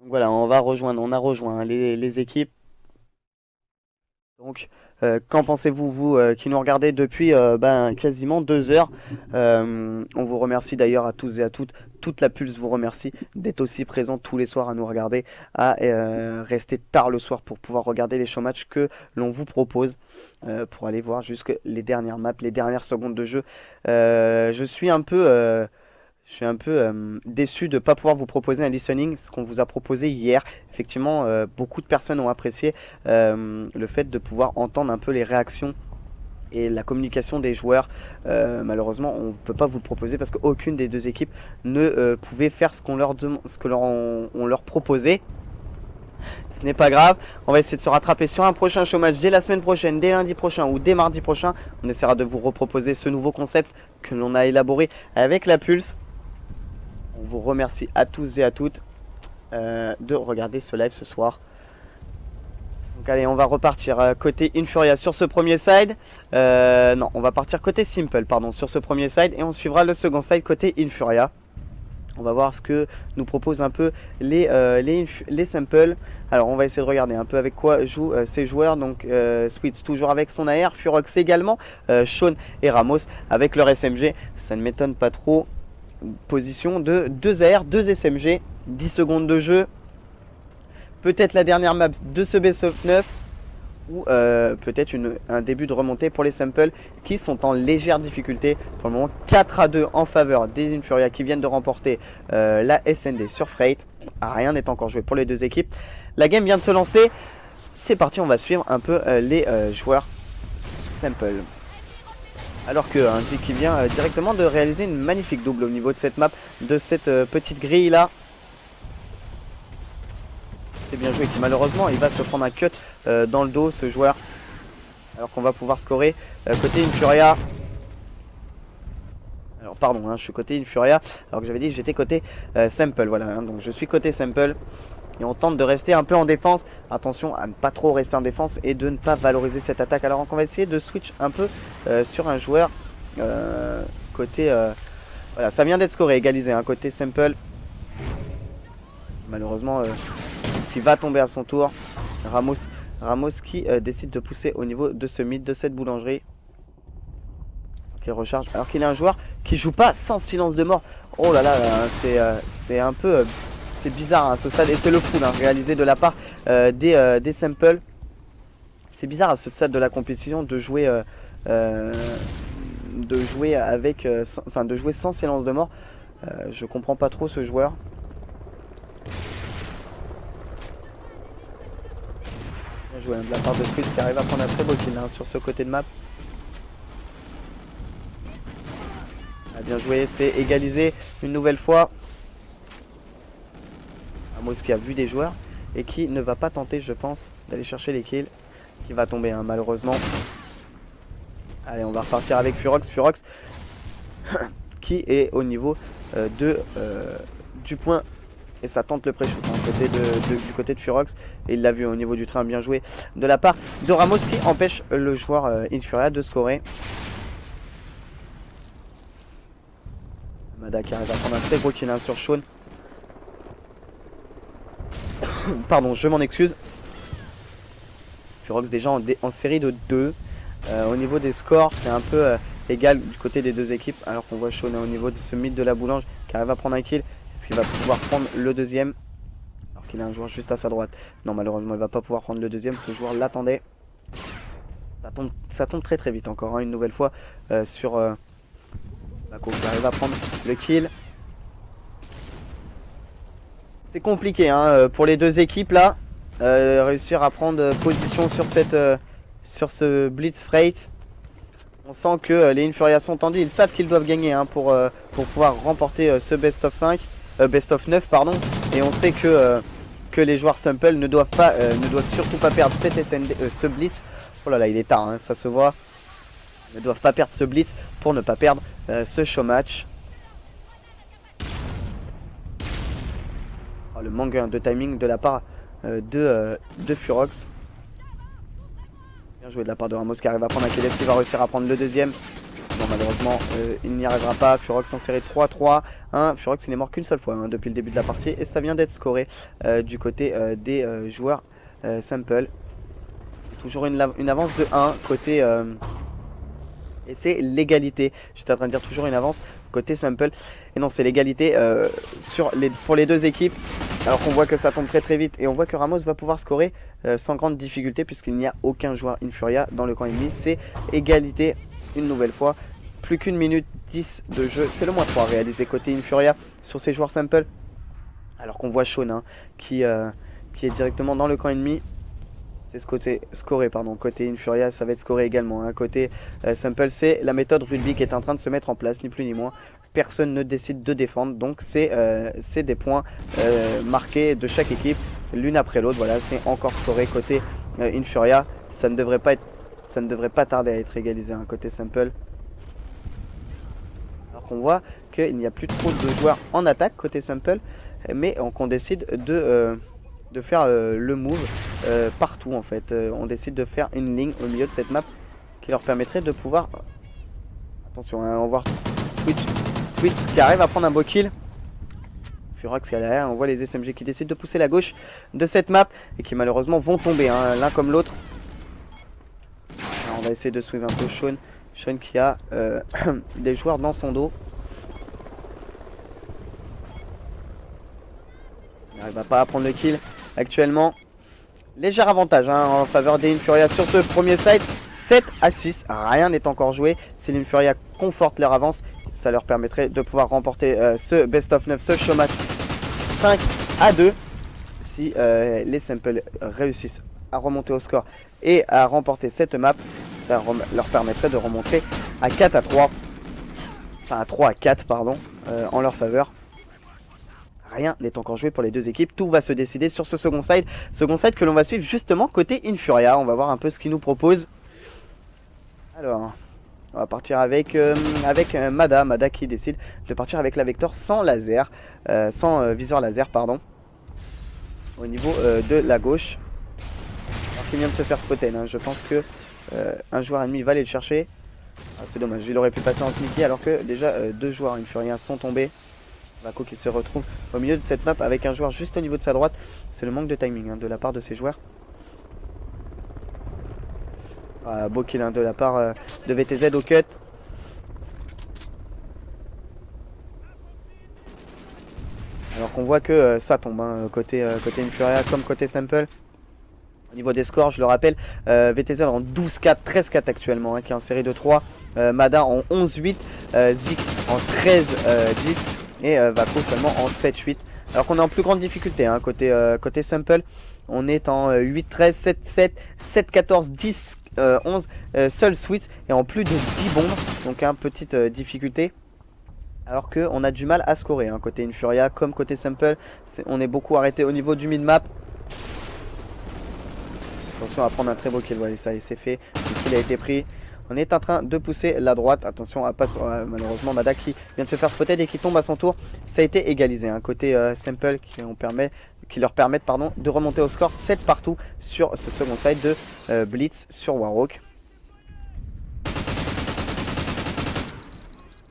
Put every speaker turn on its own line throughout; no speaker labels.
Donc voilà, on a rejoint hein, les équipes. Donc, qu'en pensez-vous, vous qui nous regardez depuis quasiment 2 heures. On vous remercie d'ailleurs à tous et à toutes. Toute la Pulse vous remercie d'être aussi présent tous les soirs à nous regarder, à rester tard le soir pour pouvoir regarder les showmatchs que l'on vous propose, pour aller voir jusque les dernières maps, les dernières secondes de jeu. Je suis un peu déçu de ne pas pouvoir vous proposer un listening, ce qu'on vous a proposé hier. Effectivement, beaucoup de personnes ont apprécié le fait de pouvoir entendre un peu les réactions et la communication des joueurs. Malheureusement, on ne peut pas vous le proposer parce qu'aucune des deux équipes ne pouvait faire on leur proposait. Ce n'est pas grave, on va essayer de se rattraper sur un prochain showmatch dès la semaine prochaine, dès lundi prochain ou dès mardi prochain. On essaiera de vous reproposer ce nouveau concept que l'on a élaboré avec la Pulse. On vous remercie à tous et à toutes de regarder ce live ce soir. Donc allez, on va repartir côté Infuria sur ce premier side. Non, on va partir côté Simple, pardon, sur ce premier side. Et on suivra le second side côté Infuria. On va voir ce que nous proposent un peu les Simple. Alors on va essayer de regarder un peu avec quoi jouent ces joueurs. Donc Sweets toujours avec son AR, Furox également, Sean et Ramos avec leur SMG. Ça ne m'étonne pas trop. Position de 2 AR, 2 SMG, 10 secondes de jeu. Peut-être la dernière map de ce Best of 9 ou peut-être un début de remontée pour les Samples qui sont en légère difficulté. Pour le moment 4-2 en faveur des Infuria qui viennent de remporter la SND sur Freight. Rien n'est encore joué pour les deux équipes. La game vient de se lancer. C'est parti, on va suivre un peu les joueurs Sample. Alors que Zik qui vient directement de réaliser une magnifique double au niveau de cette map, de cette petite grille là. C'est bien joué, qui malheureusement il va se prendre un cut dans le dos ce joueur. Alors qu'on va pouvoir scorer côté Infuria. Alors pardon, hein, je suis côté Infuria alors que j'avais dit que j'étais côté Sample. Voilà, hein, donc je suis côté Sample. Et on tente de rester un peu en défense. Attention à ne pas trop rester en défense et de ne pas valoriser cette attaque. Alors on va essayer de switch un peu sur un joueur côté... voilà, ça vient d'être scoré, égalisé, hein, côté Sample. Malheureusement, ce qui va tomber à son tour. Ramos qui décide de pousser au niveau de ce mid, de cette boulangerie. Qui recharge. Alors qu'il est un joueur qui joue pas sans silence de mort. Oh là là, c'est un peu... c'est bizarre hein, à ce stade, et c'est le full hein, réalisé de la part des Samples. C'est bizarre à ce stade de la compétition de jouer avec, de jouer sans silence de mort. Je comprends pas trop ce joueur. Bien joué hein, de la part de Switch qui arrive à prendre un très beau kill hein, sur ce côté de map. Bien joué, c'est égalisé une nouvelle fois. Ramos qui a vu des joueurs et qui ne va pas tenter, je pense, d'aller chercher les kills. Qui va tomber hein, malheureusement. Allez, on va repartir avec Furox. Furox qui est au niveau du point. Et ça tente le pré-shoot hein, du côté de Furox. Et il l'a vu au niveau du train, bien joué de la part de Ramos qui empêche le joueur Infuria de scorer. Mada qui arrive à prendre un très gros kill hein, sur Sean. Pardon, je m'en excuse. Furox déjà en série de 2. Au niveau des scores, c'est un peu égal du côté des deux équipes. Alors qu'on voit Sean au niveau de ce mid de la boulange qui arrive à prendre un kill. Est-ce qu'il va pouvoir prendre le deuxième? Alors qu'il a un joueur juste à sa droite. Non, malheureusement, il va pas pouvoir prendre le deuxième. Ce joueur l'attendait. Ça tombe très très vite encore, hein, une nouvelle fois sur Mako qui arrive à prendre le kill. C'est compliqué hein, pour les deux équipes là. Réussir à prendre position sur ce Blitz Freight. On sent que les Infuria sont tendus. Ils savent qu'ils doivent gagner hein, pour pouvoir remporter ce Best of 5. Best of 9 pardon. Et on sait que les joueurs Sample ne doivent surtout pas perdre cette SND, ce Blitz. Oh là là, il est tard, hein, ça se voit. Ils ne doivent pas perdre ce Blitz pour ne pas perdre ce showmatch. Oh, le manque de timing de la part de Furox. Bien joué de la part de Ramos qui arrive à prendre un kill. Est-ce qu'il va réussir à prendre le deuxième? Non, malheureusement, il n'y arrivera pas. Furox en série 3-3. Furox, il n'est mort qu'une seule fois depuis le début de la partie. Et ça vient d'être scoré du côté des joueurs Simple. Toujours une avance de 1 côté... et c'est l'égalité. J'étais en train de dire toujours une avance côté Simple. Et non, c'est l'égalité pour les deux équipes. Alors qu'on voit que ça tombe très très vite. Et on voit que Ramos va pouvoir scorer sans grande difficulté, puisqu'il n'y a aucun joueur Infuria dans le camp ennemi. C'est égalité une nouvelle fois. Plus qu'une minute 10 de jeu. C'est le -3 réalisé côté Infuria sur ces joueurs Simple. Alors qu'on voit Sean qui est directement dans le camp ennemi. C'est ce côté scoré, pardon. Côté Infuria, ça va être scoré également. Côté Simple, c'est la méthode rugby qui est en train de se mettre en place, ni plus ni moins. Personne ne décide de défendre, donc c'est des points marqués de chaque équipe, l'une après l'autre. Voilà, c'est encore scoré côté Infuria. Ça ne devrait pas tarder à être égalisé côté Simple. Alors qu'on voit qu'il n'y a plus trop de joueurs en attaque côté Simple, mais qu'on décide de faire le move partout en fait. On décide de faire une ligne au milieu de cette map qui leur permettrait de pouvoir... Attention, on va voir Switch qui arrive à prendre un beau kill. Furox qui est derrière, on voit les SMG qui décident de pousser la gauche de cette map et qui malheureusement vont tomber l'un comme l'autre. On va essayer de suivre un peu Sean. Sean qui a des joueurs dans son dos. Il n'arrive pas à prendre le kill actuellement. Léger avantage en faveur des Infuria sur ce premier side. 7-6, rien n'est encore joué. Si l'Infuria conforte leur avance, ça leur permettrait de pouvoir remporter ce best of 9, ce show match 5-2. Si les Simple réussissent à remonter au score et à remporter cette map, ça leur permettrait de remonter à 4-3. Enfin à 3-4 pardon, en leur faveur. Rien n'est encore joué pour les deux équipes. Tout va se décider sur ce second side. Second side que l'on va suivre justement côté Infuria. On va voir un peu ce qu'il nous propose. Alors, on va partir avec Mada. Mada qui décide de partir avec la Vector sans laser. Sans viseur laser, pardon. Au niveau de la gauche. Alors qu'il vient de se faire spotter. Je pense que un joueur ennemi va aller le chercher. C'est dommage. Il aurait pu passer en sneaky alors que déjà deux joueurs Infuriens sont tombés. Vaco qui se retrouve au milieu de cette map avec un joueur juste au niveau de sa droite. C'est le manque de timing de la part de ces joueurs. Beau kill de la part de VTZ au cut. Alors qu'on voit que ça tombe côté Infuria comme côté Simple. Au niveau des scores, je le rappelle, VTZ en 12-4, 13-4 actuellement, qui est en série de 3. Mada en 11-8, Zik en 13-10. Et Vaco seulement en 7-8. Alors qu'on est en plus grande difficulté côté Simple. On est en 8-13, 7-7, 7-14, 10, 11. Seul Switch et en plus de 10 bombes. Donc petite difficulté. Alors qu'on a du mal à scorer côté Infuria comme côté Simple. On est beaucoup arrêté au niveau du mid-map. Attention à prendre un très beau kill. Voilà, ça c'est fait. Le kill a été pris. On est en train de pousser la droite. Attention à pas malheureusement Mada qui vient de se faire spotter et qui tombe à son tour. Ça a été égalisé. Côté Simple qui leur permettent de remonter au score 7 partout sur ce second side de Blitz sur Warhawk.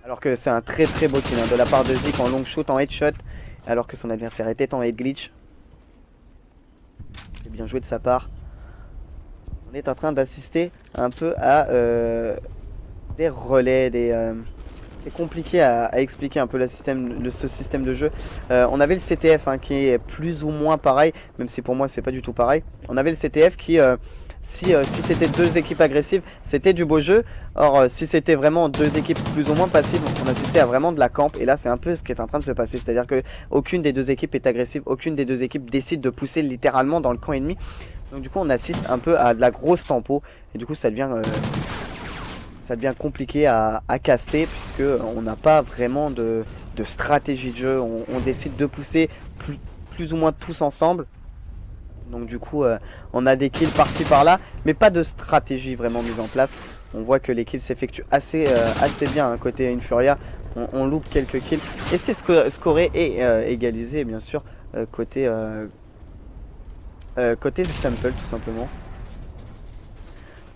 Alors que c'est un très très beau kill de la part de Zik en long shoot, en headshot. Alors que son adversaire était en head glitch. C'est bien joué de sa part. On est en train d'assister un peu à des relais, c'est compliqué à expliquer un peu ce système de jeu. On avait le CTF qui est plus ou moins pareil, même si pour moi c'est pas du tout pareil. On avait le CTF qui, si c'était deux équipes agressives, c'était du beau jeu. Or si c'était vraiment deux équipes plus ou moins passives, on assistait à vraiment de la camp. Et là c'est un peu ce qui est en train de se passer. C'est-à-dire qu'aucune des deux équipes est agressive, aucune des deux équipes décide de pousser littéralement dans le camp ennemi. Donc du coup on assiste un peu à de la grosse tempo. Et du coup ça devient compliqué à caster, puisque on n'a pas vraiment de stratégie de jeu. On décide de pousser plus ou moins tous ensemble. Donc du coup on a des kills par-ci par-là, mais pas de stratégie vraiment mise en place. On voit que les kills s'effectuent assez bien côté Infuria. On loupe quelques kills et c'est scoré et égalisé bien sûr côté Simple tout simplement.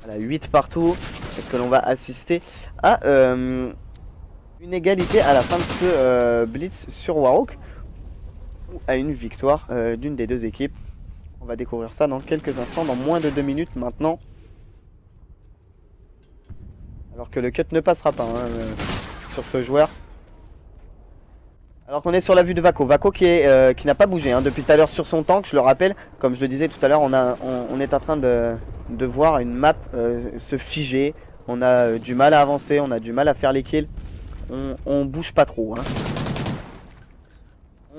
Voilà, 8 partout. Est-ce que que l'on va assister à une égalité à la fin de ce Blitz sur Warhawk, ou à une victoire d'une des deux équipes. On va découvrir ça dans quelques instants, dans moins de 2 minutes maintenant. Alors que le cut ne passera pas sur ce joueur. Alors qu'on est sur la vue de Vako. Vako qui n'a pas bougé depuis tout à l'heure sur son tank, je le rappelle. Comme je le disais tout à l'heure, on est en train de voir une map se figer. On a du mal à avancer, on a du mal à faire les kills. On bouge pas trop.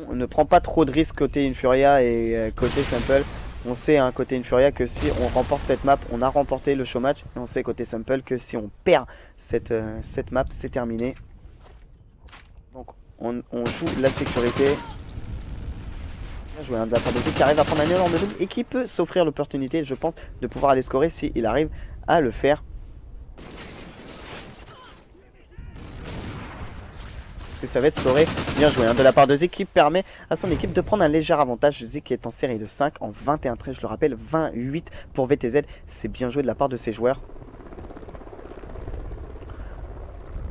On ne prend pas trop de risques côté Infuria et côté Simple. On sait côté Infuria que si on remporte cette map, on a remporté le show match. Et on sait côté Simple que si on perd cette map, c'est terminé. Donc on joue la sécurité. Bien joué de la part de qui arrive à prendre un énorme double et qui peut s'offrir l'opportunité, je pense, de pouvoir aller scorer s'il arrive à le faire. Parce que ça va être scoré. Bien joué de la part de Zik qui permet à son équipe de prendre un léger avantage. Zik est en série de 5 en 21-13, je le rappelle, 28 pour VTZ. C'est bien joué de la part de ses joueurs.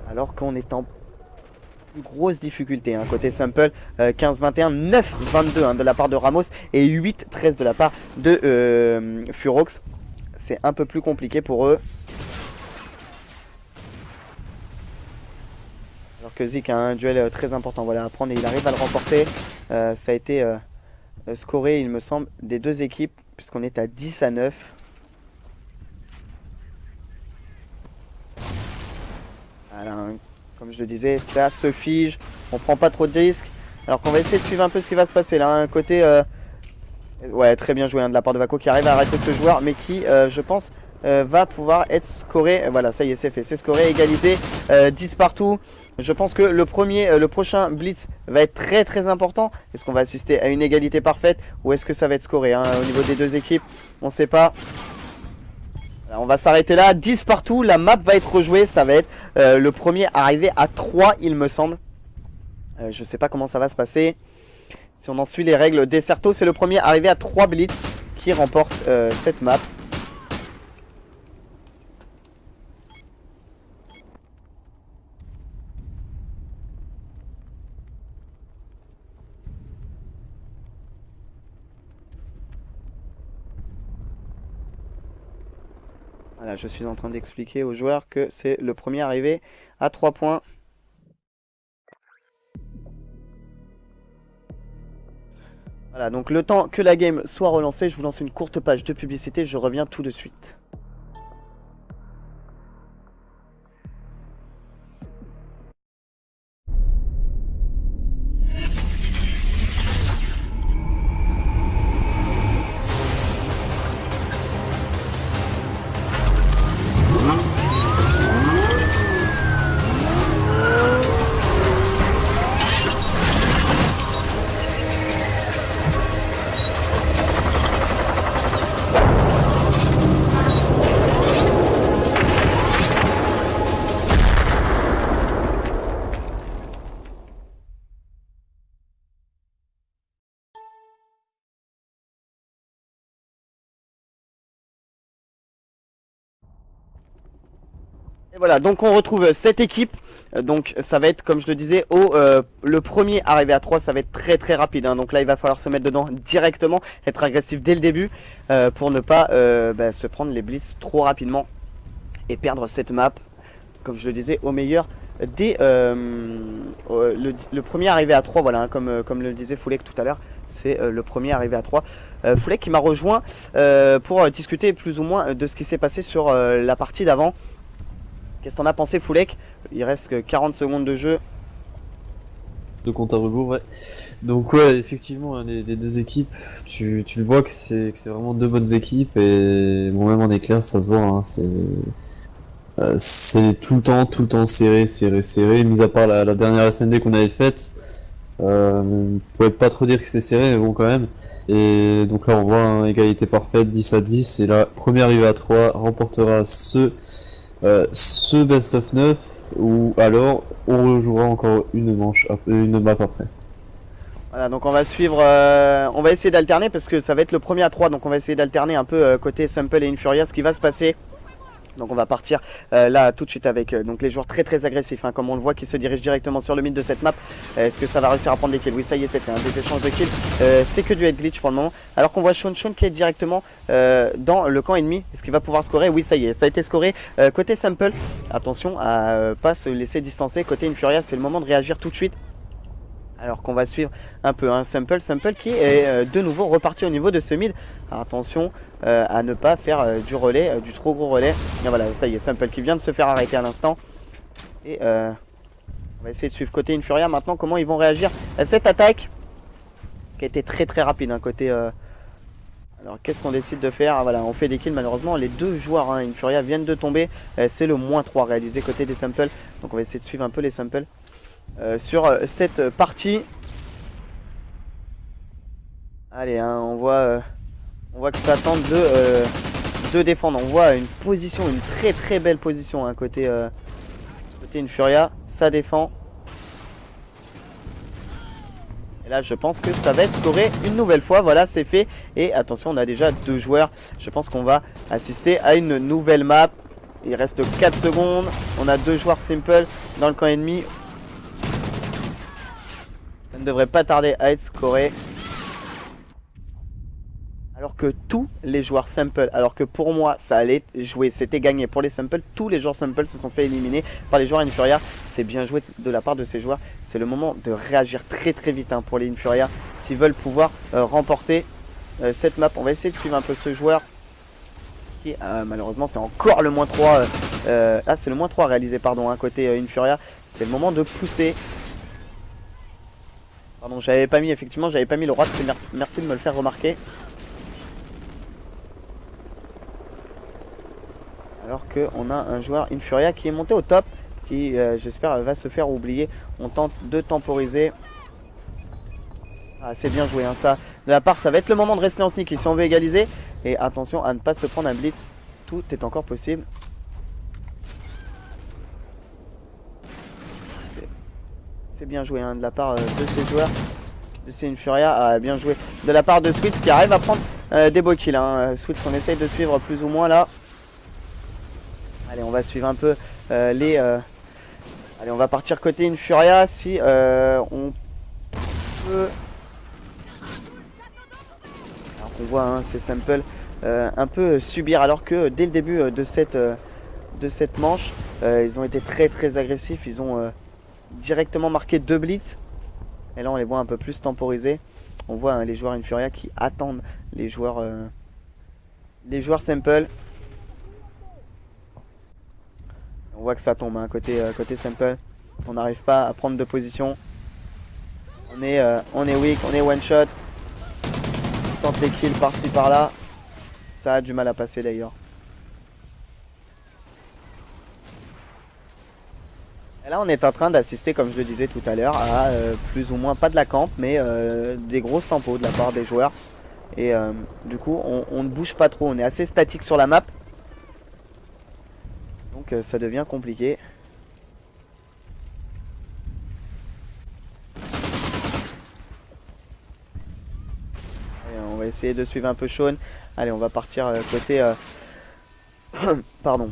Alors qu'on est en grosse difficulté côté Simple, 15-21, 9-22 de la part de Ramos et 8-13 de la part de Furox. C'est un peu plus compliqué pour eux. Alors que Zik a un duel très important à prendre et il arrive à le remporter. Ça a été scoré, il me semble, des deux équipes, puisqu'on est à 10-9. Voilà, comme je le disais, ça se fige, on prend pas trop de risques. Alors qu'on va essayer de suivre un peu ce qui va se passer là. Un côté, ouais, très bien joué de la part de Vako qui arrive à arrêter ce joueur, mais qui, je pense, va pouvoir être scoré. Voilà, ça y est, c'est fait, c'est scoré, égalité, 10 partout. Je pense que le prochain blitz va être très important. Est-ce qu'on va assister à une égalité parfaite ou est-ce que ça va être scoré au niveau des deux équipes? On sait pas. Alors, on va s'arrêter là, 10 partout, la map va être rejouée, ça va être le premier arrivé à 3 il me semble. Je sais pas comment ça va se passer. Si on en suit les règles d'Ecerto, c'est le premier arrivé à 3 blitz qui remporte cette map. Voilà, je suis en train d'expliquer aux joueurs que c'est le premier arrivé à 3 points. Voilà, donc le temps que la game soit relancée, je vous lance une courte page de publicité, je reviens tout de suite. Et voilà, donc on retrouve cette équipe. Donc ça va être, comme je le disais, le premier arrivé à 3, ça va être très rapide. Donc là, il va falloir se mettre dedans directement, être agressif dès le début pour ne pas se prendre les blitz trop rapidement et perdre cette map. Comme je le disais, au meilleur des... le premier arrivé à 3, voilà, comme le disait Foulek tout à l'heure, c'est le premier arrivé à 3. Foulek qui m'a rejoint pour discuter plus ou moins de ce qui s'est passé sur la partie d'avant. Qu'est-ce que t'en as pensé, Foulek? Il reste que 40 secondes de jeu.
De compte à rebours, ouais. Donc ouais, effectivement, les deux équipes, tu le vois que c'est vraiment deux bonnes équipes et bon, même en éclair, ça se voit. C'est tout le temps serré, mis à part la dernière SND qu'on avait faite. On pouvait pas trop dire que c'était serré, mais bon quand même. Et donc là on voit égalité parfaite, 10-10, et là, premier arrivé à 3 remportera ce best of 9, ou alors on rejouera encore une map après.
Voilà, donc on va suivre, on va essayer d'alterner parce que ça va être le premier à 3, donc on va essayer d'alterner un peu côté Simple et Infuria, ce qui va se passer. Donc on va partir là tout de suite avec donc les joueurs très agressifs, hein, comme on le voit, qui se dirigent directement sur le mid de cette map. Est-ce que ça va réussir à prendre des kills? Oui, ça y est, c'était un des échanges de kills. C'est que du head glitch pour le moment. Alors qu'on voit Sean qui est directement dans le camp ennemi. Est-ce qu'il va pouvoir scorer? Oui, ça y est, ça a été scoré. Côté Simple, attention à pas se laisser distancer. Côté Infuria, c'est le moment de réagir tout de suite. Alors qu'on va suivre un peu un Simple qui est de nouveau reparti au niveau de ce mid. Alors attention à ne pas faire du relais, du trop gros relais. Et voilà, ça y est, Simple qui vient de se faire arrêter à l'instant. Et on va essayer de suivre côté Infuria maintenant comment ils vont réagir à cette attaque qui a été très rapide, hein, côté... Alors qu'est-ce qu'on décide de faire? Voilà, on fait des kills malheureusement. Les deux joueurs, hein, Infuria, viennent de tomber. C'est le -3 réalisé côté des Simple. Donc on va essayer de suivre un peu les Simple. Sur cette partie. Allez, hein, on voit que ça tente de défendre. On voit une position, une très belle position, hein, côté Infuria. Ça défend. Et là, je pense que ça va être scoré une nouvelle fois. Voilà, c'est fait. Et attention, on a déjà 2 joueurs. Je pense qu'on va assister à une nouvelle map. Il reste 4 secondes. On a 2 joueurs Simple dans le camp ennemi. Ça ne devrait pas tarder à être scoré. Alors que tous les joueurs Simple, alors que pour moi ça allait jouer, c'était gagné pour les Simple. Tous les joueurs Simple se sont fait éliminer par les joueurs Infuria. C'est bien joué de la part de ces joueurs. C'est le moment de réagir très vite, hein, pour les Infuria s'ils veulent pouvoir remporter cette map. On va essayer de suivre un peu ce joueur qui malheureusement c'est encore le -3. Ah, c'est le -3 réalisé, pardon, hein, côté Infuria. C'est le moment de pousser. Pardon, j'avais pas mis le roi. Merci de me le faire remarquer. Alors qu'on a un joueur Infuria qui est monté au top, qui j'espère va se faire oublier. On tente de temporiser. Ah, c'est bien joué, hein, ça. De la part, ça va être le moment de rester en sneak si on veut égaliser. Et attention à ne pas se prendre un blitz. Tout est encore possible. C'est bien joué, hein, de la part de ces joueurs. De ces Infuria. Ah, bien joué. De la part de Switz qui arrive à prendre des beaux kills, hein. Switz qu'on essaye de suivre plus ou moins là. Allez, on va suivre un peu les... Allez, on va partir côté Infuria si on peut... Alors qu'on voit, hein, c'est Simple un peu subir, alors que dès le début de cette manche, ils ont été très agressifs. Ils ont directement marqué 2 blitz. Et là, on les voit un peu plus temporisés. On voit, hein, les joueurs Infuria qui attendent les joueurs Simple. On voit que ça tombe, hein, côté Simple. On n'arrive pas à prendre de position. On est weak, on est one shot. On tente les kills par-ci par-là. Ça a du mal à passer d'ailleurs. Et là on est en train d'assister, comme je le disais tout à l'heure, à plus ou moins pas de la camp, mais des grosses tempos de la part des joueurs. Et du coup on ne bouge pas trop, on est assez statique sur la map. Donc ça devient compliqué. Et on va essayer de suivre un peu Sean. Allez, on va partir côté... Pardon.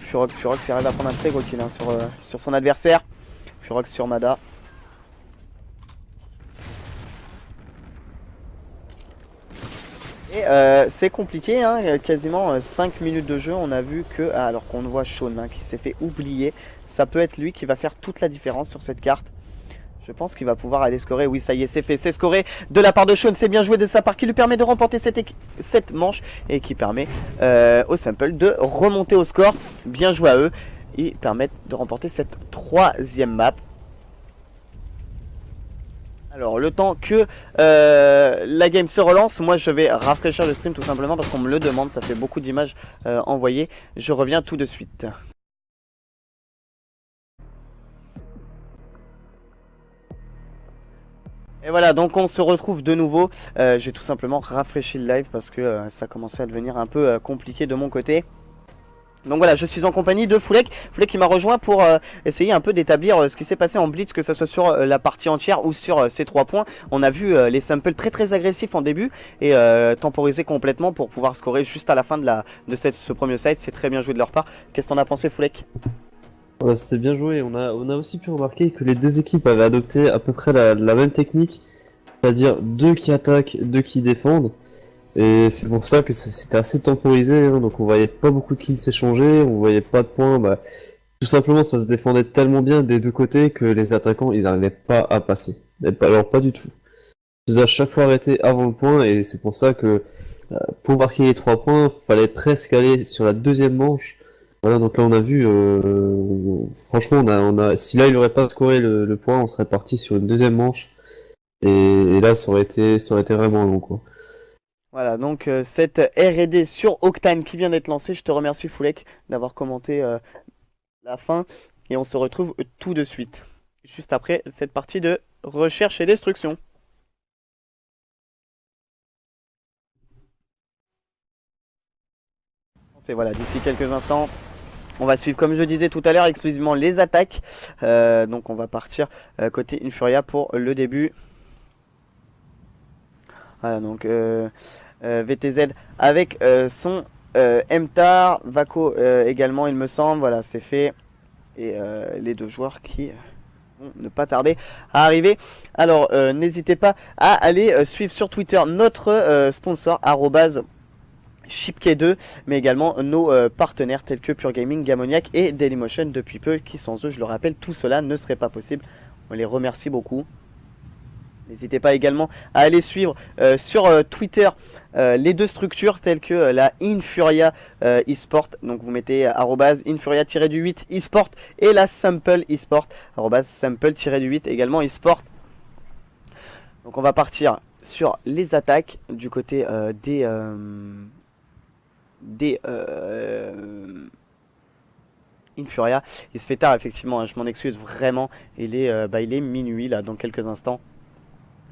Furox qui arrive à prendre un très gros kill, hein, sur son adversaire. Furox sur Mada. Et c'est compliqué, hein, quasiment 5 minutes de jeu. On a vu que, alors qu'on voit Sean, hein, qui s'est fait oublier, ça peut être lui qui va faire toute la différence sur cette carte. Je pense qu'il va pouvoir aller scorer. Oui, ça y est, c'est fait, c'est scoré de la part de Sean. C'est bien joué de sa part, qui lui permet de remporter cette manche et qui permet au Simple de remonter au score. Bien joué à eux. Ils permettent de remporter cette 3e map. Alors, le temps que la game se relance, moi je vais rafraîchir le stream tout simplement parce qu'on me le demande. Ça fait beaucoup d'images envoyées. Je reviens tout de suite. Et voilà, donc on se retrouve de nouveau. J'ai tout simplement rafraîchi le live parce que ça commençait à devenir un peu compliqué de mon côté. Donc voilà, je suis en compagnie de Foulek. Foulek qui m'a rejoint pour essayer un peu d'établir ce qui s'est passé en Blitz, que ce soit sur la partie entière ou sur ces 3 points. On a vu les samples très agressifs en début et temporisés complètement pour pouvoir scorer juste à la fin de ce premier side. C'est très bien joué de leur part. Qu'est-ce que t'en as pensé, Foulek?
Voilà, c'était bien joué. On a aussi pu remarquer que les deux équipes avaient adopté à peu près la même technique, c'est-à-dire 2 qui attaquent, 2 qui défendent. Et c'est pour ça que c'était assez temporisé, hein, donc on voyait pas beaucoup de kills s'échanger, on voyait pas de points, tout simplement ça se défendait tellement bien des deux côtés que les attaquants ils n'arrivaient pas à passer. Alors pas du tout. Ils faisaient à chaque fois arrêter avant le point et c'est pour ça que pour marquer les 3 points, fallait presque aller sur la deuxième manche. Voilà, donc là on a vu, franchement si là il aurait pas scoré le point, on serait parti sur une deuxième manche et là ça aurait été vraiment long quoi.
Voilà, donc cette R&D sur Octane qui vient d'être lancée. Je te remercie, Foulek, d'avoir commenté la fin. Et on se retrouve tout de suite, juste après cette partie de recherche et destruction. C'est voilà, d'ici quelques instants, on va suivre, comme je disais tout à l'heure, exclusivement les attaques. Donc on va partir côté Infuria pour le début. Voilà, donc VTZ avec son MTAR, Vako également, il me semble. Voilà, c'est fait. Et les deux joueurs qui vont ne pas tarder à arriver. Alors, n'hésitez pas à aller suivre sur Twitter notre sponsor, @Shipkey2, mais également nos partenaires tels que Pure Gaming, Gamoniac et Dailymotion depuis peu, qui sans eux, je le rappelle, tout cela ne serait pas possible. On les remercie beaucoup. N'hésitez pas également à aller suivre sur Twitter les deux structures telles que la Infuria eSport. Donc vous mettez @Infuria-8 eSport et la Sample eSport, @Sample-8 également eSport. Donc on va partir sur les attaques du côté des Infuria. Il se fait tard effectivement, hein, je m'en excuse vraiment. Il est minuit là dans quelques instants.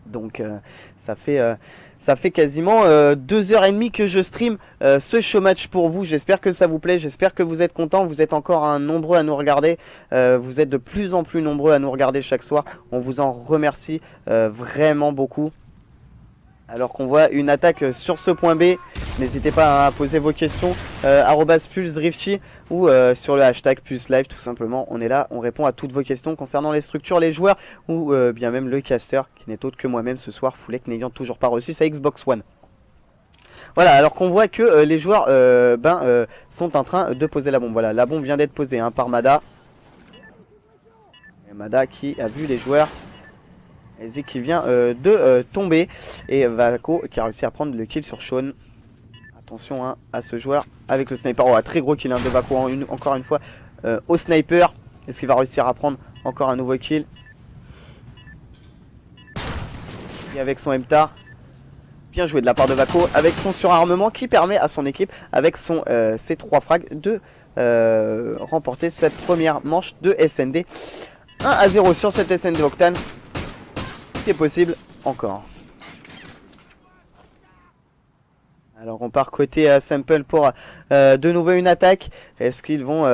Donc ça fait quasiment 2h30 que je stream ce showmatch pour vous. J'espère que ça vous plaît, j'espère que vous êtes contents. Vous êtes encore nombreux à nous regarder, vous êtes de plus en plus nombreux à nous regarder chaque soir. On vous en remercie vraiment beaucoup. Alors qu'on voit une attaque sur ce point B, n'hésitez pas à poser vos questions @PulseRifty ou sur le hashtag PulseLive tout simplement. On est là, on répond à toutes vos questions concernant les structures, les joueurs ou bien même le caster qui n'est autre que moi-même ce soir, Foulek n'ayant toujours pas reçu sa Xbox One. Voilà, alors qu'on voit que les joueurs sont en train de poser la bombe. Voilà, la bombe vient d'être posée par Mada. Et Mada qui a vu les joueurs. Zik qui vient de tomber. Et Vako qui a réussi à prendre le kill sur Sean. Attention à ce joueur avec le sniper. Oh, un très gros kill de Vako encore une fois au sniper. Est-ce qu'il va réussir à prendre encore un nouveau kill? Et avec son MTAR. Bien joué de la part de Vako avec son surarmement qui permet à son équipe avec son C3 frag de remporter cette première manche de SND. 1-0 sur cette SND Octane. C'est possible encore. Alors on part côté Sample pour de nouveau une attaque. Est-ce qu'ils vont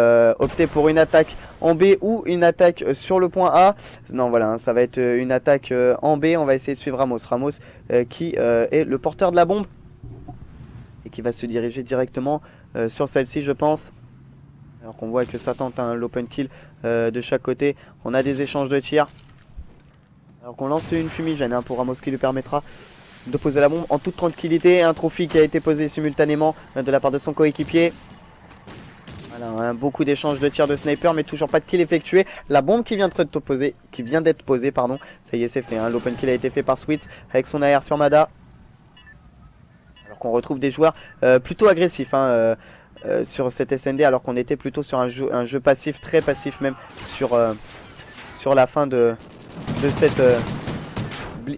opter pour une attaque en B ou une attaque sur le point A? Non voilà, ça va être une attaque en B. On va essayer de suivre Ramos. Ramos qui est le porteur de la bombe. Et qui va se diriger directement sur celle-ci je pense. Alors qu'on voit que ça tente l'open kill de chaque côté. On a des échanges de tirs. Alors qu'on lance une fumigène pour Ramos qui lui permettra de poser la bombe en toute tranquillité. Un trophy qui a été posé simultanément de la part de son coéquipier. Voilà, beaucoup d'échanges de tirs de sniper mais toujours pas de kill effectué. La bombe qui vient d'être posée, pardon. Ça y est, c'est fait. L'open kill a été fait par Switz avec son AR sur Mada. Alors qu'on retrouve des joueurs plutôt agressifs sur cette SND alors qu'on était plutôt sur un jeu passif, très passif même sur la fin de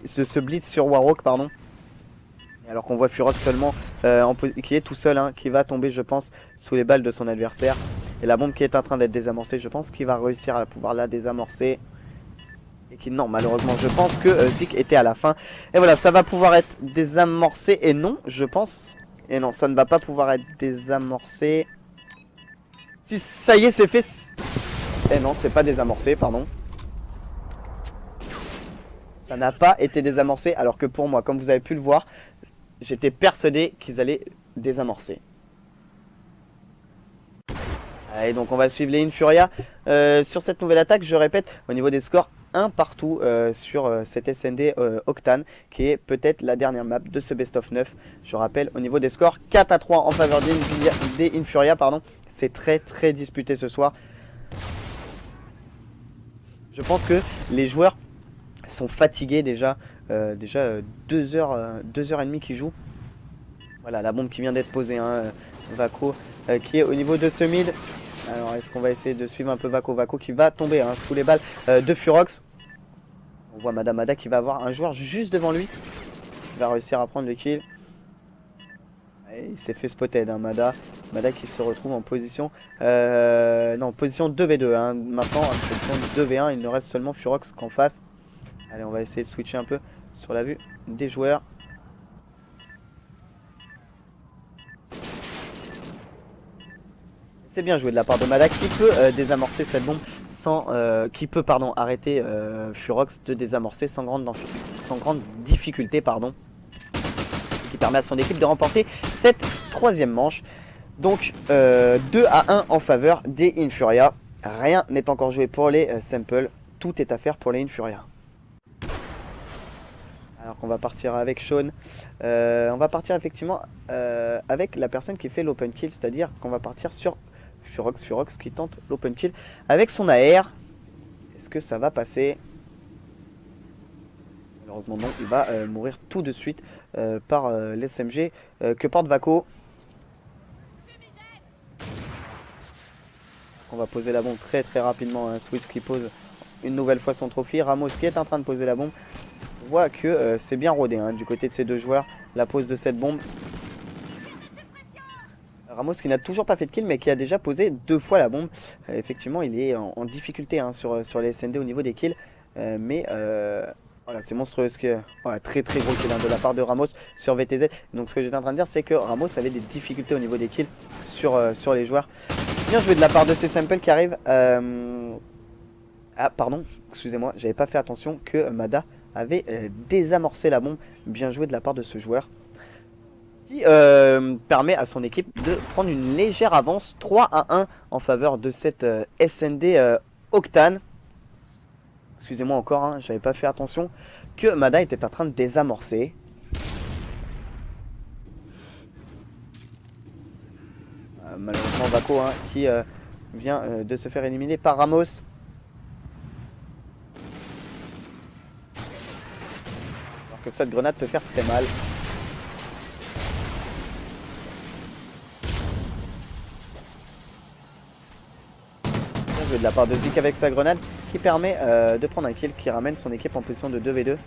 ce blitz sur Warhawk pardon. Et alors qu'on voit Furok seulement qui est tout seul qui va tomber je pense sous les balles de son adversaire. Et la bombe qui est en train d'être désamorcée, je pense qu'il va réussir à pouvoir la désamorcer. Et qui non malheureusement je pense que Zik était à la fin. Et voilà, ça va pouvoir être désamorcé et non je pense. Et non, ça ne va pas pouvoir être désamorcé. Si ça y est, c'est fait. Eh non, c'est pas désamorcé, pardon. Ça n'a pas été désamorcé, alors que pour moi, comme vous avez pu le voir, j'étais persuadé qu'ils allaient désamorcer. Allez, donc on va suivre les Infuria sur cette nouvelle attaque. Je répète, au niveau des scores, un partout sur cette SND Octane, qui est peut-être la dernière map de ce Best of 9. Je rappelle, au niveau des scores, 4-3 en faveur des Infuria, pardon. C'est très très disputé ce soir. Je pense que les joueurs sont fatigués déjà. 2h30 qu'ils jouent. Voilà la bombe qui vient d'être posée, hein, Vako qui est au niveau de ce mid. Alors est-ce qu'on va essayer de suivre un peu Vako? Vako qui va tomber hein, sous les balles de Furox. On voit Madame Mada qui va avoir un joueur juste devant lui. Il va réussir à prendre le kill. Et il s'est fait spotted hein, Mada. Mada qui se retrouve en position non, position 2v2 hein. Maintenant en position 2v1. Il ne reste seulement Furox qu'en face. Allez, on va essayer de switcher un peu sur la vue des joueurs. C'est bien joué de la part de Mada qui peut désamorcer cette bombe sans, arrêter Furox de désamorcer sans grande difficulté, pardon. Ce qui permet à son équipe de remporter cette troisième manche. Donc 2-1 en faveur des Infuria. Rien n'est encore joué pour les Samples. Tout est à faire pour les Infuria. Alors qu'on va partir avec Sean. On va partir effectivement avec la personne qui fait l'open kill. C'est-à-dire qu'on va partir sur Furox qui tente l'open kill avec son AR. Est-ce que ça va passer? Malheureusement non, il va mourir tout de suite par l'SMG que porte Vako. On va poser la bombe très très rapidement. Hein. Switch qui pose une nouvelle fois son trophée. Ramos qui est en train de poser la bombe. On voit que c'est bien rodé hein, du côté de ces deux joueurs. La pose de cette bombe. Ramos qui n'a toujours pas fait de kill mais qui a déjà posé 2 fois la bombe. Effectivement il est en difficulté hein, sur les SND au niveau des kills. Voilà, c'est monstrueux. Voilà, très très gros kill hein, de la part de Ramos sur VTZ. Donc ce que j'étais en train de dire c'est que Ramos avait des difficultés au niveau des kills sur les joueurs. Bien joué de la part de ces Samples qui arrivent. Ah pardon, excusez-moi, j'avais pas fait attention que Mada avait désamorcé la bombe. Bien joué de la part de ce joueur. Qui permet à son équipe de prendre une légère avance 3-1 en faveur de cette SND Octane. Excusez-moi encore, hein, j'avais pas fait attention que Mada était en train de désamorcer. Malheureusement Vako hein, qui vient de se faire éliminer par Ramos. Alors que cette grenade peut faire très mal. De la part de Zik avec sa grenade qui permet de prendre un kill qui ramène son équipe en position de 2v2.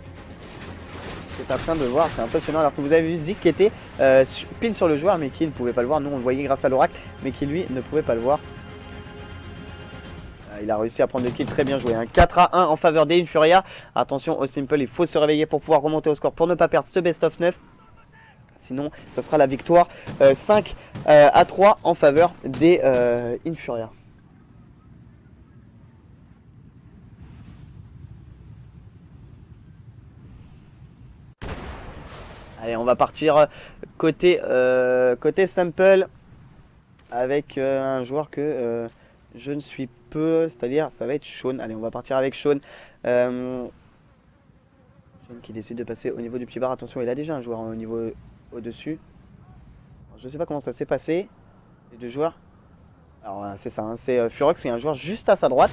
C'est en train de voir, c'est impressionnant alors que vous avez vu Zik qui était pile sur le joueur mais qui ne pouvait pas le voir. Nous on le voyait grâce à l'oracle mais qui lui ne pouvait pas le voir. Il a réussi à prendre le kill, très bien joué. 4-1 en faveur des Infuria. Attention au Simple, il faut se réveiller pour pouvoir remonter au score pour ne pas perdre ce best of 9. Sinon ça sera la victoire 5-3 en faveur des Infuria. Allez, on va partir côté Sample avec un joueur que je ne suis peu, c'est-à-dire ça va être Sean. Allez, on va partir avec Sean. Sean qui décide de passer au niveau du petit bar. Attention, il a déjà un joueur au niveau au-dessus. Je ne sais pas comment ça s'est passé, les deux joueurs. Alors c'est ça, hein, c'est Furox qui est un joueur juste à sa droite.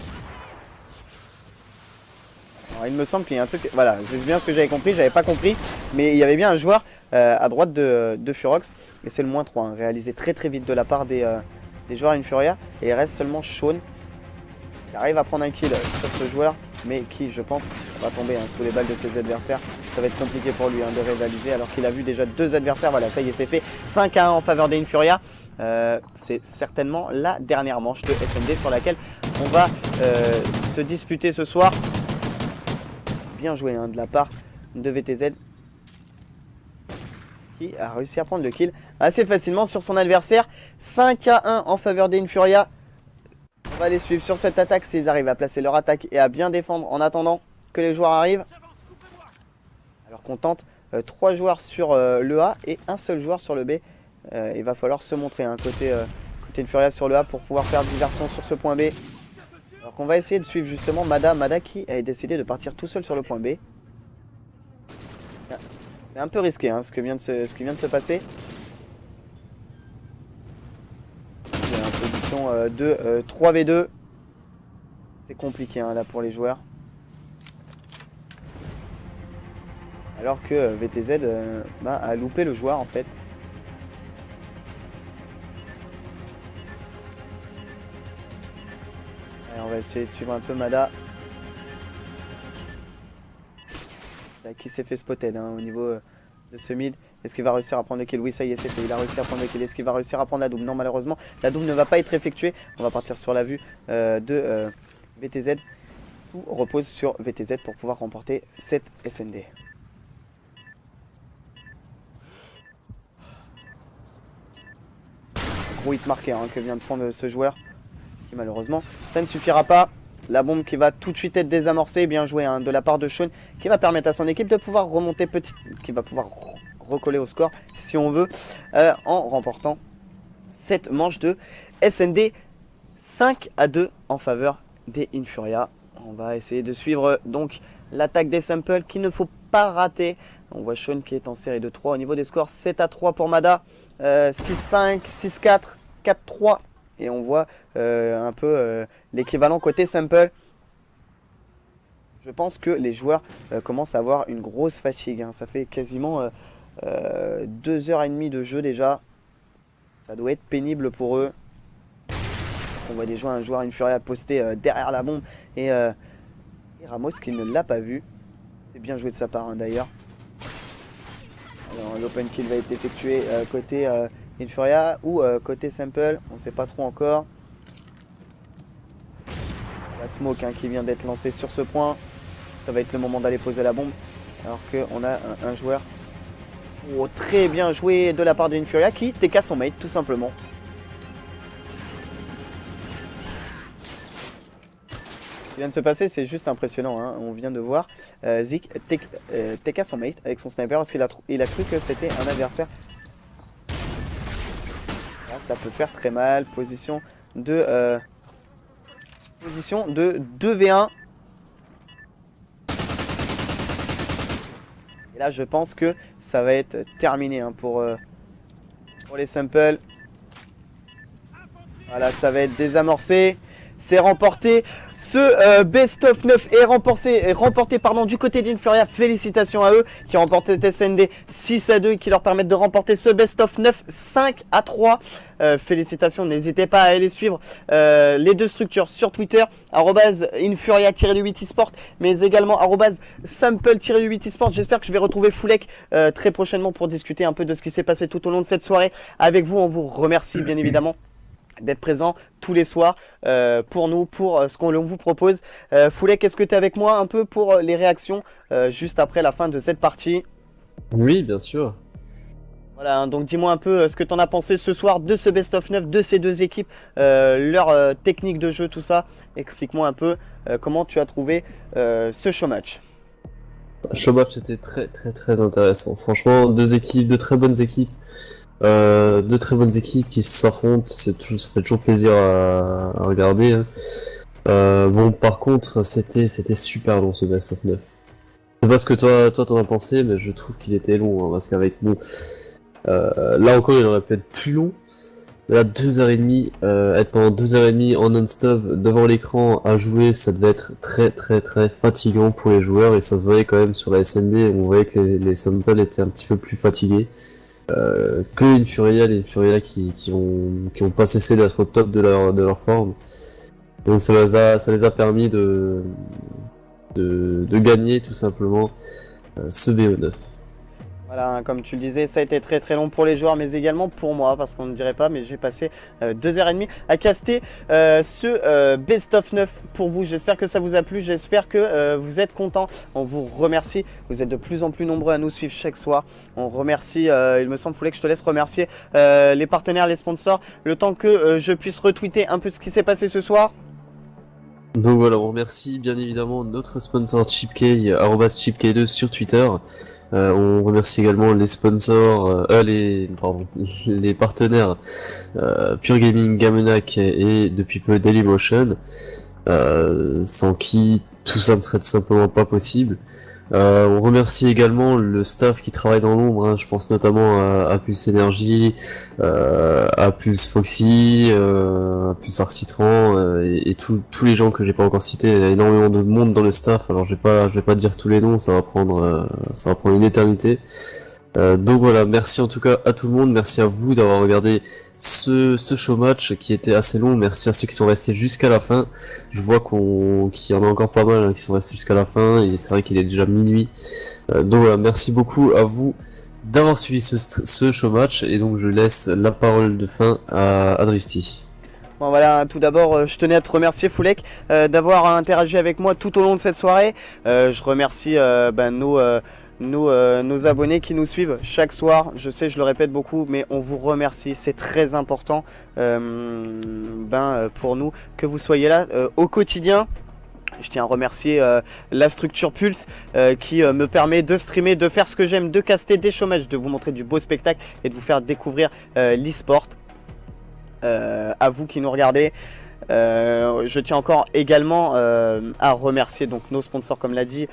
Alors, il me semble qu'il y a un truc, voilà, c'est bien ce que j'avais compris, j'avais pas compris, mais il y avait bien un joueur à droite de Furox, et c'est le -3, hein, réalisé très très vite de la part des joueurs Infuria, et il reste seulement Sean, qui arrive à prendre un kill sur ce joueur, mais qui, je pense, va tomber hein, sous les balles de ses adversaires. Ça va être compliqué pour lui hein, de rivaliser, alors qu'il a vu déjà 2 adversaires, voilà, ça y est, c'est fait, 5-1 en faveur des Infuria. C'est certainement la dernière manche de SND sur laquelle on va se disputer ce soir. Bien joué hein, de la part de VTZ qui a réussi à prendre le kill assez facilement sur son adversaire. 5-1 en faveur des Infuria. On va les suivre sur cette attaque s'ils arrivent à placer leur attaque et à bien défendre en attendant que les joueurs arrivent. Alors qu'on tente 3 joueurs sur le A et un seul joueur sur le B. Il va falloir se montrer côté Infuria sur le A pour pouvoir faire diversion sur ce point B. Alors qu'on va essayer de suivre justement Mada qui a décidé de partir tout seul sur le point B. C'est un peu risqué ce qui vient de se passer. Il y a une position de 3v2. C'est compliqué là pour les joueurs. Alors que VTZ a loupé le joueur en fait. Allez, on va essayer de suivre un peu Mada. Qui s'est fait spotted au niveau de ce mid. Est-ce qu'il va réussir à prendre le kill? Oui, ça y est, c'est fait. Il a réussi à prendre le kill. Est-ce qu'il va réussir à prendre la double? Non, malheureusement, la double ne va pas être effectuée. On va partir sur la vue de VTZ. Tout repose sur VTZ pour pouvoir remporter cette SND. Un gros hit marqué que vient de prendre ce joueur. Et malheureusement, ça ne suffira pas. La bombe qui va tout de suite être désamorcée, bien joué de la part de Sean, qui va permettre à son équipe de pouvoir remonter qui va pouvoir recoller au score si on veut, en remportant cette manche de SND 5-2 en faveur des Infuria. On va essayer de suivre donc l'attaque des Samples qu'il ne faut pas rater. On voit Sean qui est en série de 3 au niveau des scores, 7-3 pour Mada, 6-5, 6-4, 4-3. Et on voit un peu l'équivalent côté Sample. Je pense que les joueurs commencent à avoir une grosse fatigue. Ça fait quasiment 2h30 de jeu déjà. Ça doit être pénible pour eux. On voit déjà un joueur Infuria posté derrière la bombe. Et Ramos qui ne l'a pas vu. C'est bien joué de sa part d'ailleurs. Alors l'open kill va être effectué côté Infuria ou côté Sample, on ne sait pas trop encore. La smoke qui vient d'être lancée sur ce point. Ça va être le moment d'aller poser la bombe. Alors qu'on a un joueur très bien joué de la part de Infuria qui TK son mate tout simplement. Ce qui vient de se passer, c'est juste impressionnant. On vient de voir Zik TK son mate avec son sniper parce qu'il a cru que c'était un adversaire. Là, ça peut faire très mal. Position de 2v1. Et là, je pense que ça va être terminé pour les Samples. Voilà, ça va être désamorcé. C'est remporté. Ce Best of 9 est remporté du côté d'Infuria. Félicitations à eux qui ont remporté cette SND 6-2 et qui leur permettent de remporter ce Best of 9 5-3. Félicitations, n'hésitez pas à aller suivre les deux structures sur Twitter, @Infuria-8esport, mais également @Sample-8esport. J'espère que je vais retrouver Foulek très prochainement pour discuter un peu de ce qui s'est passé tout au long de cette soirée avec vous. On vous remercie bien évidemment d'être présent tous les soirs pour nous, pour ce qu'on vous propose. Foulek, est-ce que tu es avec moi un peu pour les réactions juste après la fin de cette partie?
Oui, bien sûr.
Voilà, donc dis-moi un peu ce que tu en as pensé ce soir de ce Best of 9, de ces deux équipes, leur technique de jeu, tout ça. Explique-moi un peu comment tu as trouvé ce showmatch.
Le showmatch était très intéressant. Franchement, deux très bonnes équipes. Deux très bonnes équipes qui s'affrontent, ça fait toujours plaisir à regarder. Bon, par contre, c'était super long ce Best of 9. Je sais pas ce que toi t'en as pensé, mais je trouve qu'il était long, parce qu'avec là encore il aurait pu être plus long. Là, 2h30, être pendant 2h30 en non-stop devant l'écran à jouer, ça devait être très fatigant pour les joueurs, et ça se voyait quand même sur la SND, on voyait que les samples étaient un petit peu plus fatigués. Que les Infuria qui ont pas cessé d'être au top de leur forme. Donc ça les a permis de gagner tout simplement ce BO9.
Voilà, comme tu le disais, ça a été très long pour les joueurs, mais également pour moi, parce qu'on ne dirait pas, mais j'ai passé 2h30 à caster ce Best of 9 pour vous. J'espère que ça vous a plu, j'espère que vous êtes contents. On vous remercie, vous êtes de plus en plus nombreux à nous suivre chaque soir. On remercie, il me semble que je te laisse remercier les partenaires, les sponsors, le temps que je puisse retweeter un peu ce qui s'est passé ce soir.
Donc voilà, on remercie bien évidemment notre sponsor ChipK, @ChipK2 sur Twitter. On remercie également les sponsors, les partenaires Pure Gaming, Gamenac et depuis peu Dailymotion, sans qui tout ça ne serait tout simplement pas possible. On remercie également le staff qui travaille dans l'ombre, hein. Je pense notamment à Pulse Energy, à Pulse Foxy, à Pulse Arcitran, et tous les gens que j'ai pas encore cités. Il y a énormément de monde dans le staff, alors je vais pas dire tous les noms, ça va prendre une éternité. Donc voilà, merci en tout cas à tout le monde, merci à vous d'avoir regardé ce show match qui était assez long, merci à ceux qui sont restés jusqu'à la fin. Je vois qu'il y en a encore pas mal, hein, qui sont restés jusqu'à la fin, et c'est vrai qu'il est déjà minuit. Donc voilà, merci beaucoup à vous d'avoir suivi ce show match, et donc je laisse la parole de fin à Drifty.
Bon voilà, tout d'abord je tenais à te remercier Foulek d'avoir interagi avec moi tout au long de cette soirée. Je remercie nos abonnés qui nous suivent chaque soir. Je sais, je le répète beaucoup, mais on vous remercie. C'est très important pour nous que vous soyez là au quotidien. Je tiens à remercier la structure Pulse qui me permet de streamer, de faire ce que j'aime, de caster des showmatchs, de vous montrer du beau spectacle et de vous faire découvrir l'e-sport. À vous qui nous regardez. Je tiens encore également à remercier donc nos sponsors, comme l'a dit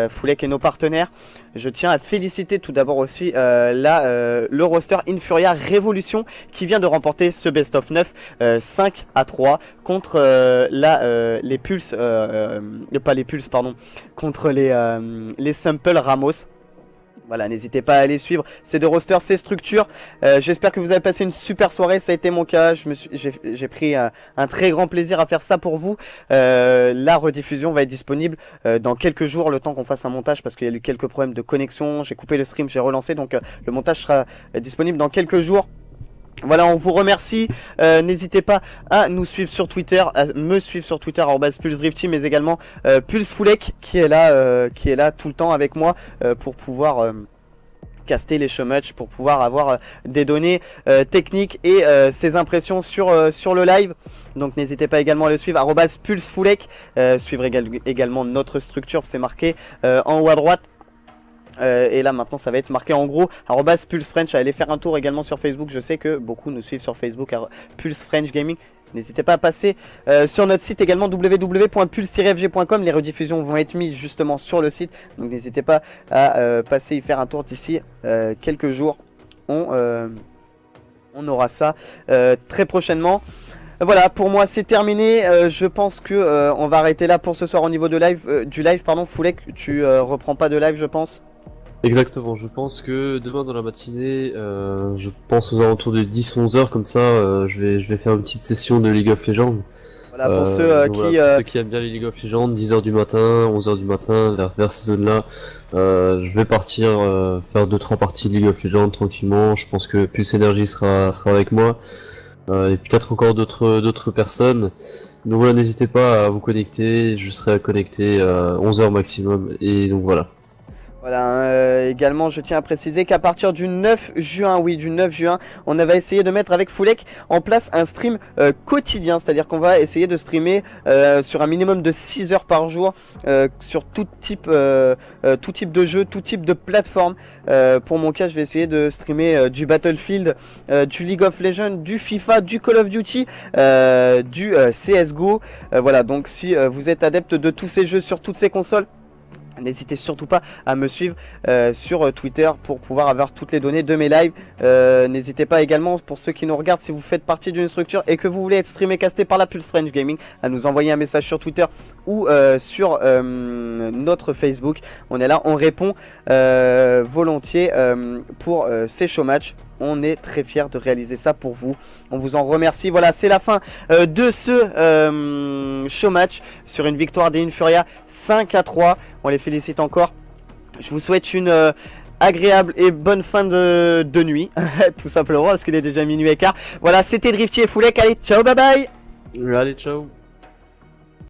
Foulek, et nos partenaires. Je tiens à féliciter tout d'abord aussi le roster Infuria Révolution qui vient de remporter ce best of 9 5-3 contre les Pulse, pas les Pulse pardon, contre les Simple Ramos. Voilà, n'hésitez pas à aller suivre ces deux rosters, ces structures. J'espère que vous avez passé une super soirée, ça a été mon cas. J'ai pris un très grand plaisir à faire ça pour vous. La rediffusion va être disponible dans quelques jours, le temps qu'on fasse un montage, parce qu'il y a eu quelques problèmes de connexion. J'ai coupé le stream, j'ai relancé, donc le montage sera disponible dans quelques jours. Voilà, on vous remercie. N'hésitez pas à nous suivre sur Twitter, à me suivre sur Twitter @PulseDrifty, mais également Pulse Foulek qui est là tout le temps avec moi pour pouvoir caster les showmatchs, pour pouvoir avoir des données techniques et ses impressions sur le live. Donc n'hésitez pas également à le suivre @PulseFoulek. Suivre également notre structure, c'est marqué en haut à droite. Et là maintenant ça va être marqué en gros @PulseFrench. Allez faire un tour également sur Facebook, je sais que beaucoup nous suivent sur Facebook, Pulse French Gaming. N'hésitez pas à passer sur notre site également www.pulse-fg.com. Les rediffusions vont être mises justement sur le site, donc n'hésitez pas à passer y faire un tour d'ici quelques jours. On aura ça très prochainement. Voilà, pour moi c'est terminé. Je pense que on va arrêter là pour ce soir au niveau de du live. Pardon, Foulek, tu reprends pas de live, je pense.
Exactement, je pense que demain dans la matinée, je pense aux alentours de 10-11 heures, comme ça, je vais faire une petite session de League of Legends.
Voilà, pour ceux
pour ceux qui aiment bien les League of Legends, 10h du matin, 11h du matin, vers ces zones-là, je vais partir faire 2-3 parties de League of Legends tranquillement. Je pense que Pulse Energy sera avec moi, et peut-être encore d'autres personnes. Donc voilà, n'hésitez pas à vous connecter, je serai connecté 11h maximum, et donc voilà.
Voilà, également je tiens à préciser qu'à partir du 9 juin, on va essayer de mettre avec Foulek en place un stream quotidien, c'est-à-dire qu'on va essayer de streamer sur un minimum de 6 heures par jour sur tout type de jeu, tout type de plateforme. Pour mon cas, je vais essayer de streamer du Battlefield, du League of Legends, du FIFA, du Call of Duty, du CSGO. Voilà, donc si vous êtes adepte de tous ces jeux sur toutes ces consoles, n'hésitez surtout pas à me suivre sur Twitter pour pouvoir avoir toutes les données de mes lives. N'hésitez pas également, pour ceux qui nous regardent, si vous faites partie d'une structure et que vous voulez être streamé casté par la Pulse French Gaming, à nous envoyer un message sur Twitter ou sur notre Facebook. On est là, on répond volontiers pour ces showmatchs. On est très fiers de réaliser ça pour vous. On vous en remercie. Voilà, c'est la fin de ce showmatch sur une victoire des Infuria 5-3. On les félicite encore. Je vous souhaite une agréable et bonne fin de nuit. Tout simplement parce qu'il est déjà minuit et quart. Voilà, c'était Drifty et Foulek. Allez, ciao, bye bye.
Allez, ciao.